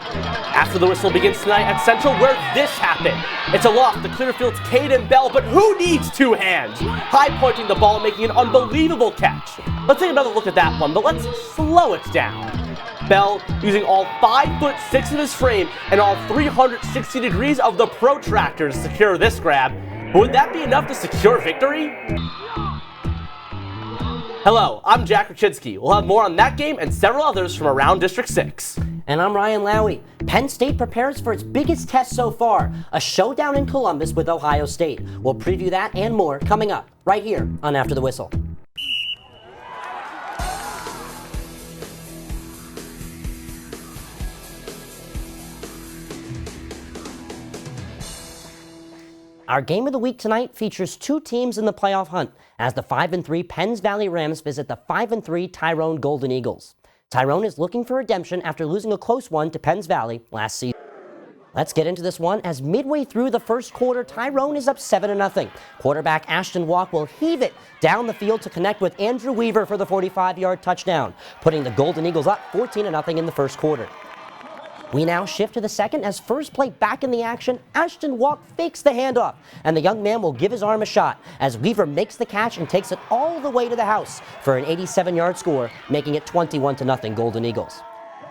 After the whistle begins tonight at Central, where this happened. It's aloft to Clearfield's Caden Bell, but who needs two hands? High-pointing the ball, making an unbelievable catch. Let's take another look at that one, but let's slow it down. Bell using all 5'6" of his frame and all 360 degrees of the protractor to secure this grab. But would that be enough to secure victory? Hello, I'm Jack Rachinsky. We'll have more on that game and several others from around District 6. And I'm Ryan Lowy. Penn State prepares for its biggest test so far, a showdown in Columbus with Ohio State. We'll preview that and more coming up right here on After the Whistle. Our game of the week tonight features two teams in the playoff hunt as the 5-3 Penns Valley Rams visit the 5-3 Tyrone Golden Eagles. Tyrone is looking for redemption after losing a close one to Penns Valley last season. Let's get into this one as midway through the first quarter, Tyrone is up 7-0. Quarterback Ashton Walk will heave it down the field to connect with Andrew Weaver for the 45-yard touchdown, putting the Golden Eagles up 14-0 in the first quarter. We now shift to the second as first play back in the action, Ashton Walk fakes the handoff, and the young man will give his arm a shot as Weaver makes the catch and takes it all the way to the house for an 87-yard score, making it 21-0 Golden Eagles.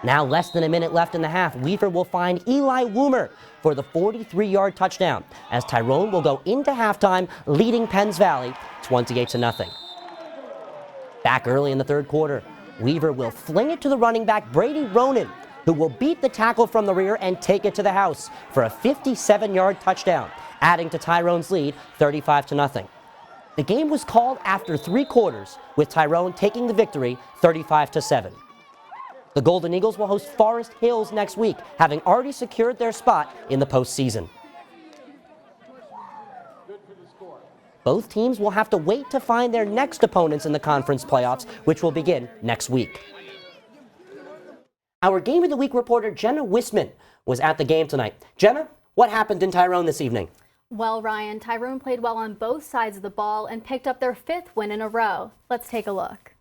Now less than a minute left in the half, Weaver will find Eli Woomer for the 43-yard touchdown as Tyrone will go into halftime leading Penns Valley 28-0. Back early in the third quarter, Weaver will fling it to the running back Brady Ronan, who will beat the tackle from the rear and take it to the house for a 57-yard touchdown, adding to Tyrone's lead 35-0. The game was called after 3 quarters, with Tyrone taking the victory 35-7. The Golden Eagles will host Forest Hills next week, having already secured their spot in the postseason. Both teams will have to wait to find their next opponents in the conference playoffs, which will begin next week. Our Game of the Week reporter Jenna Wisman was at the game tonight. Jenna, what happened in Tyrone this evening? Well, Ryan, Tyrone played well on both sides of the ball and picked up their 5th win in a row. Let's take a look.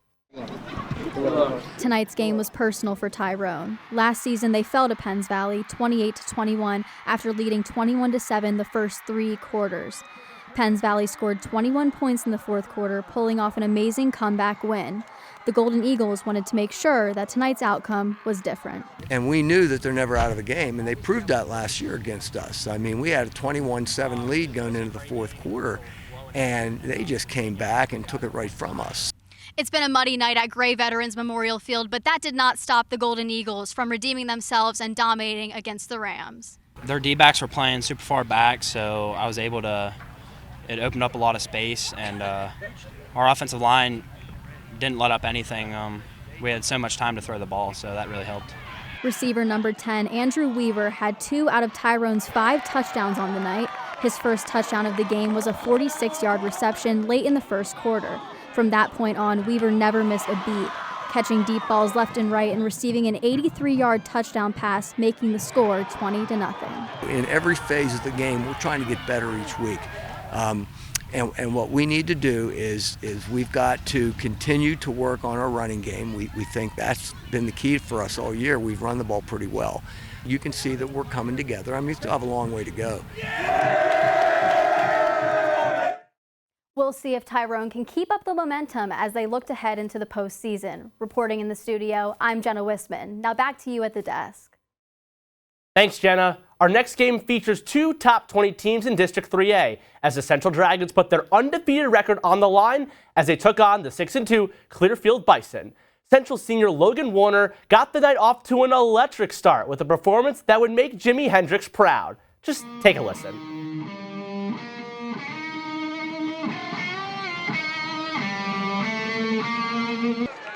Tonight's game was personal for Tyrone. Last season, they fell to Penns Valley 28-21 after leading 21-7 the first 3 quarters. Penns Valley scored 21 points in the fourth quarter, pulling off an amazing comeback win. The Golden Eagles wanted to make sure that tonight's outcome was different. And we knew that they're never out of a game, and they proved that last year against us. I mean, we had a 21-7 lead going into the fourth quarter, and they just came back and took it right from us. It's been a muddy night at Gray Veterans Memorial Field, but that did not stop the Golden Eagles from redeeming themselves and dominating against the Rams. Their D-backs were playing super far back, so I was able to, it opened up a lot of space, and our offensive line didn't let up anything. We had so much time to throw the ball, so that really helped. Receiver number 10, Andrew Weaver, had 2 out of Tyrone's 5 touchdowns on the night. His first touchdown of the game was a 46-yard reception late in the first quarter. From that point on, Weaver never missed a beat, catching deep balls left and right and receiving an 83-yard touchdown pass, making the score 20-0. In every phase of the game, we're trying to get better each week. And what we need to do is we've got to continue to work on our running game. We think that's been the key for us all year. We've run the ball pretty well. You can see that we're coming together. I mean, we still have a long way to go. We'll see if Tyrone can keep up the momentum as they look to head into the postseason. Reporting in the studio, I'm Jenna Wisman. Now back to you at the desk. Thanks, Jenna. Our next game features 2 top 20 teams in District 3A as the Central Dragons put their undefeated record on the line as they took on the 6-2 Clearfield Bison. Central senior Logan Warner got the night off to an electric start with a performance that would make Jimi Hendrix proud. Just take a listen.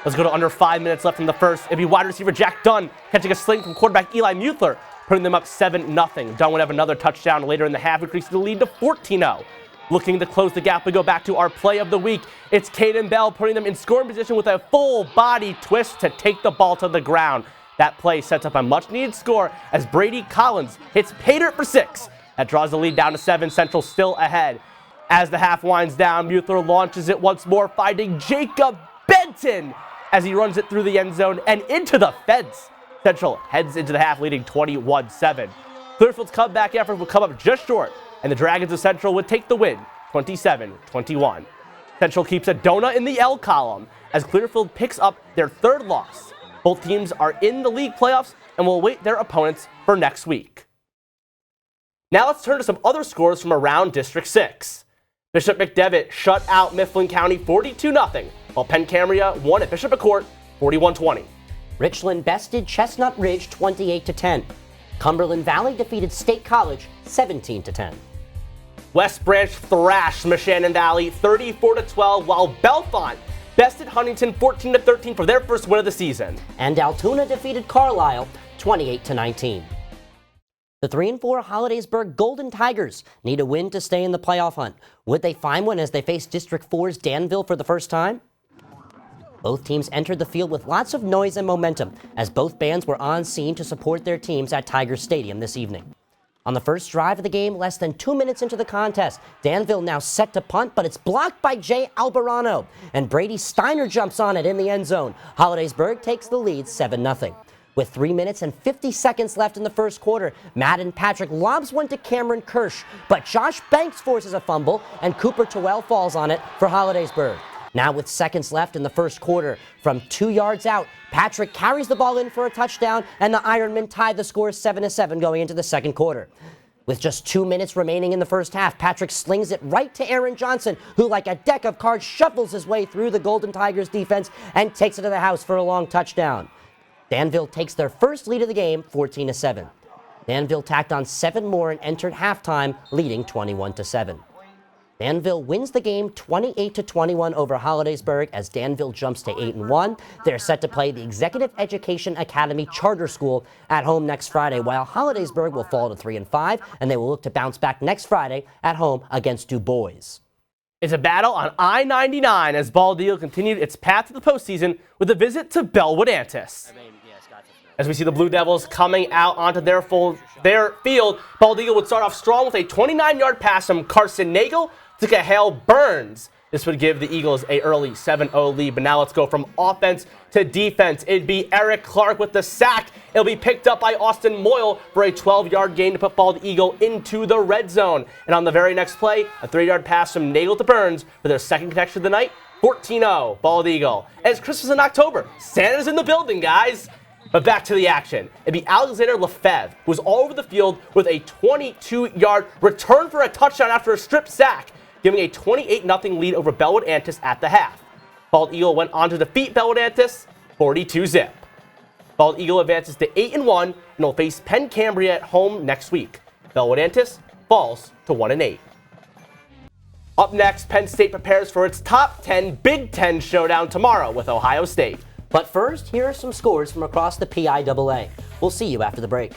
Let's go to under 5 minutes left in the first. It'd be wide receiver Jack Dunn catching a sling from quarterback Eli Mutler, putting them up 7-0. Dunn would have another touchdown later in the half, increasing the lead to 14-0. Looking to close the gap, we go back to our play of the week. It's Caden Bell putting them in scoring position with a full body twist to take the ball to the ground. That play sets up a much-needed score as Brady Collins hits pay dirt for 6. That draws the lead down to 7. Central still ahead. As the half winds down, Mutler launches it once more, finding Jacob Benton as he runs it through the end zone and into the fence. Central heads into the half leading 21-7. Clearfield's comeback effort would come up just short, and the Dragons of Central would take the win 27-21. Central keeps a donut in the L column as Clearfield picks up their third loss. Both teams are in the league playoffs and will await their opponents for next week. Now let's turn to some other scores from around District 6. Bishop McDevitt shut out Mifflin County 42-0, while Penn Cambria won at Bishop McCourt 41-20. Richland bested Chestnut Ridge 28-10. Cumberland Valley defeated State College 17-10. West Branch thrashed Meshannon Valley 34-12, while Bellefonte bested Huntington 14-13 for their first win of the season. And Altoona defeated Carlisle 28-19. The 3-4 Hollidaysburg Golden Tigers need a win to stay in the playoff hunt. Would they find one as they face District 4's Danville for the first time? Both teams entered the field with lots of noise and momentum as both bands were on scene to support their teams at Tiger Stadium this evening. On the first drive of the game, less than 2 minutes into the contest, Danville now set to punt, but it's blocked by Jay Albarano, and Brady Steiner jumps on it in the end zone. Hollidaysburg takes the lead 7-0. With 3 minutes and 50 seconds left in the first quarter, Madden Patrick lobs one to Cameron Kirsch, but Josh Banks forces a fumble, and Cooper Towell falls on it for Hollidaysburg. Now with seconds left in the first quarter, from 2 yards out, Patrick carries the ball in for a touchdown, and the Ironmen tie the score 7-7 going into the second quarter. With just 2 minutes remaining in the first half, Patrick slings it right to Aaron Johnson, who like a deck of cards shuffles his way through the Golden Tigers defense and takes it to the house for a long touchdown. Danville takes their first lead of the game 14-7. Danville tacked on 7 more and entered halftime leading 21-7. Danville wins the game 28-21 over Hollidaysburg as Danville jumps to 8-1. They're set to play the Executive Education Academy Charter School at home next Friday, while Hollidaysburg will fall to 3-5, and they will look to bounce back next Friday at home against Du Bois. It's a battle on I-99 as Bald Eagle continued its path to the postseason with a visit to Bellwood Antis. As we see the Blue Devils coming out onto their field, Bald Eagle would start off strong with a 29-yard pass from Carson Nagel to Cahill Burns. This would give the Eagles a early 7-0 lead, but now let's go from offense to defense. It'd be Eric Clark with the sack. It'll be picked up by Austin Moyle for a 12-yard gain to put Bald Eagle into the red zone. And on the very next play, a 3-yard pass from Nagel to Burns for their second connection of the night, 14-0, Bald Eagle. And it's Christmas in October. Santa's in the building, guys. But back to the action. It'd be Alexander Lefebvre, who was all over the field with a 22-yard return for a touchdown after a strip sack, giving a 28-0 lead over Bellwood Antis at the half. Bald Eagle went on to defeat Bellwood Antis 42-0. Bald Eagle advances to 8-1 and will face Penn Cambria at home next week. Bellwood Antis falls to 1-8. Up next, Penn State prepares for its top 10 Big Ten showdown tomorrow with Ohio State. But first, here are some scores from across the PIAA. We'll see you after the break.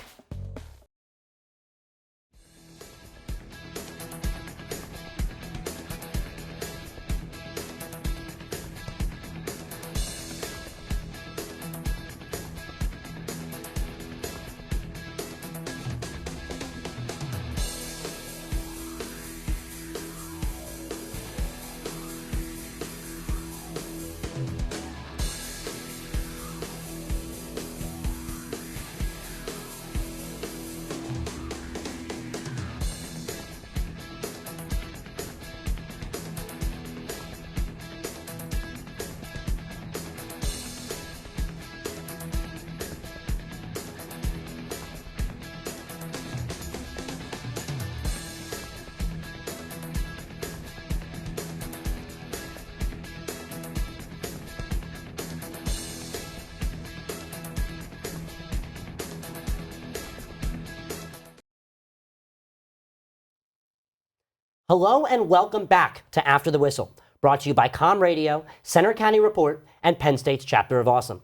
Hello and welcome back to After the Whistle, brought to you by Com Radio, Center County Report, and Penn State's Chapter of Awesome.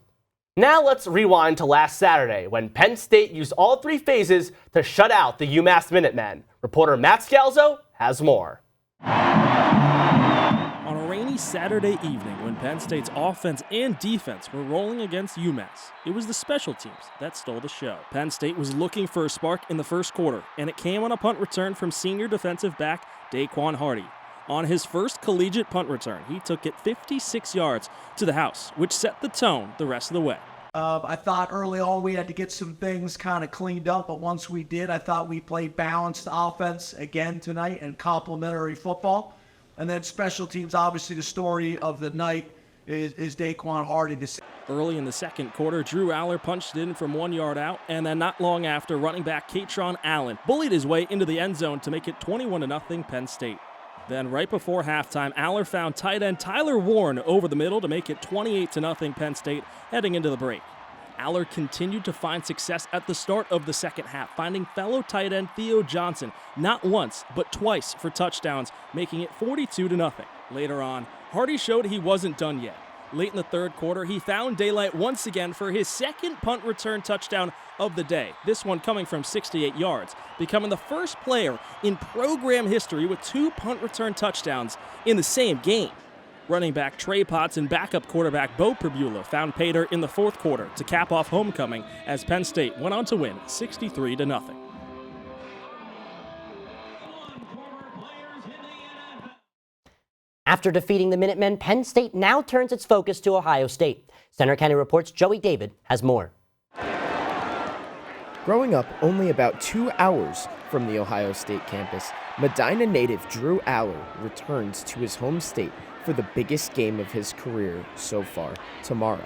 Now let's rewind to last Saturday when Penn State used all 3 phases to shut out the UMass Minutemen. Reporter Matt Scalzo has more. On a rainy Saturday evening when Penn State's offense and defense were rolling against UMass, it was the special teams that stole the show. Penn State was looking for a spark in the first quarter, and it came on a punt return from senior defensive back Daquan Hardy. On his first collegiate punt return, he took it 56 yards to the house, which set the tone the rest of the way. I thought early on we had to get some things kind of cleaned up, but once we did, I thought we played balanced offense again tonight and complementary football. And then special teams, obviously the story of the night is Daquan Hardy. Early in the second quarter, Drew Aller punched in from 1 yard out, and then not long after, running back Katron Allen bullied his way into the end zone to make it 21-0 Penn State. Then right before halftime, Aller found tight end Tyler Warren over the middle to make it 28-0 Penn State heading into the break. Aller continued to find success at the start of the second half, finding fellow tight end Theo Johnson not once but twice for touchdowns, making it 42-0. Later on, Hardy showed he wasn't done yet. Late in the third quarter, he found daylight once again for his second punt return touchdown of the day, this one coming from 68 yards, becoming the first player in program history with 2 punt return touchdowns in the same game. Running back Trey Potts and backup quarterback Bo Perbula found pay dirt in the fourth quarter to cap off homecoming as Penn State went on to win 63-0. After defeating the Minutemen, Penn State now turns its focus to Ohio State. Center County Reports' Joey David has more. Growing up only about 2 hours from the Ohio State campus, Medina native Drew Aller returns to his home state for the biggest game of his career so far, tomorrow.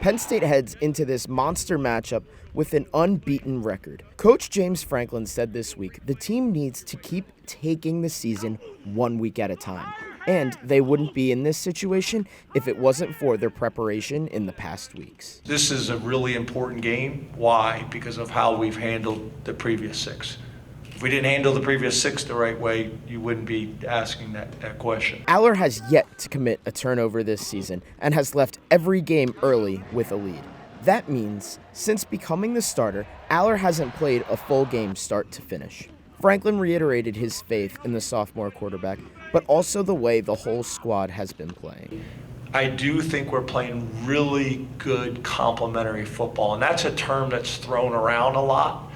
Penn State heads into this monster matchup with an unbeaten record. Coach James Franklin said this week the team needs to keep taking the season 1 week at a time. And they wouldn't be in this situation if it wasn't for their preparation in the past weeks. This is a really important game. Why? Because of how we've handled the previous 6. If we didn't handle the previous 6 the right way, you wouldn't be asking that question. Aller has yet to commit a turnover this season and has left every game early with a lead. That means, since becoming the starter, Aller hasn't played a full game start to finish. Franklin reiterated his faith in the sophomore quarterback, but also the way the whole squad has been playing. I do think we're playing really good complementary football, and that's a term that's thrown around a lot,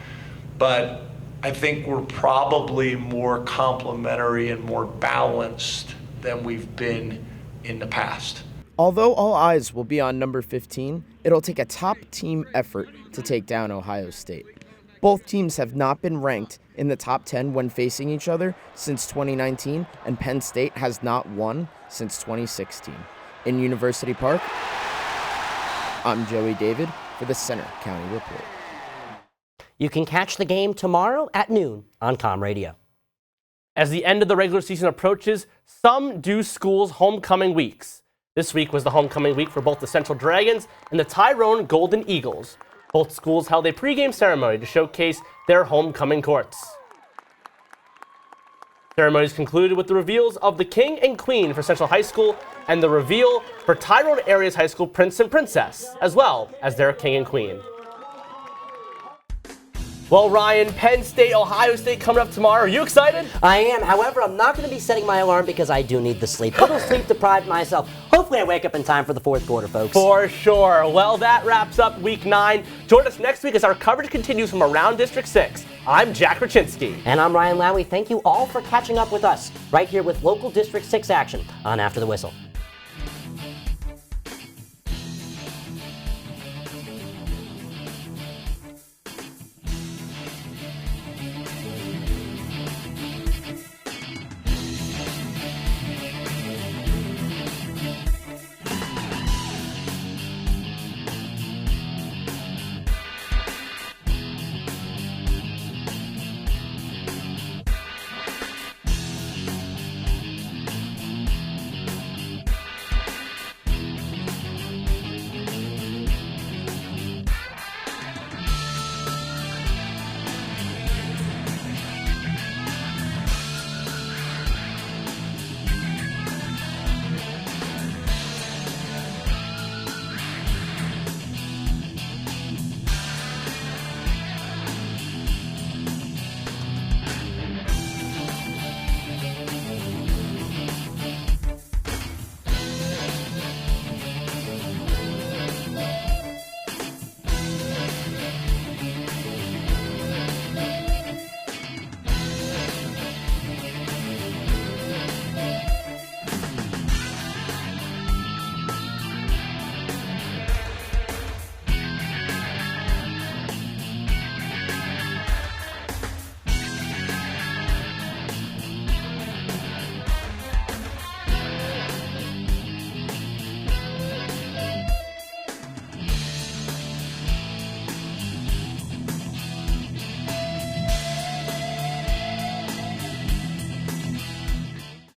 but I think we're probably more complementary and more balanced than we've been in the past. Although all eyes will be on number 15, it'll take a top team effort to take down Ohio State. Both teams have not been ranked in the top 10 when facing each other since 2019, and Penn State has not won since 2016. In University Park, I'm Joey David for the Center County Report. You can catch the game tomorrow at noon on Com Radio. As the end of the regular season approaches, some do schools' homecoming weeks. This week was the homecoming week for both the Central Dragons and the Tyrone Golden Eagles. Both schools held a pregame ceremony to showcase their homecoming courts. Ceremonies concluded with the reveals of the King and Queen for Central High School and the reveal for Tyrone Area's High School Prince and Princess, as well as their King and Queen. Well, Ryan, Penn State, Ohio State coming up tomorrow. Are you excited? I am. However, I'm not going to be setting my alarm because I do need the sleep. A little sleep deprived myself. Hopefully I wake up in time for the fourth quarter, folks. For sure. Well, that wraps up Week 9. Join us next week as our coverage continues from around District 6. I'm Jack Raczynski. And I'm Ryan Lowy. Thank you all for catching up with us right here with local District 6 action on After the Whistle.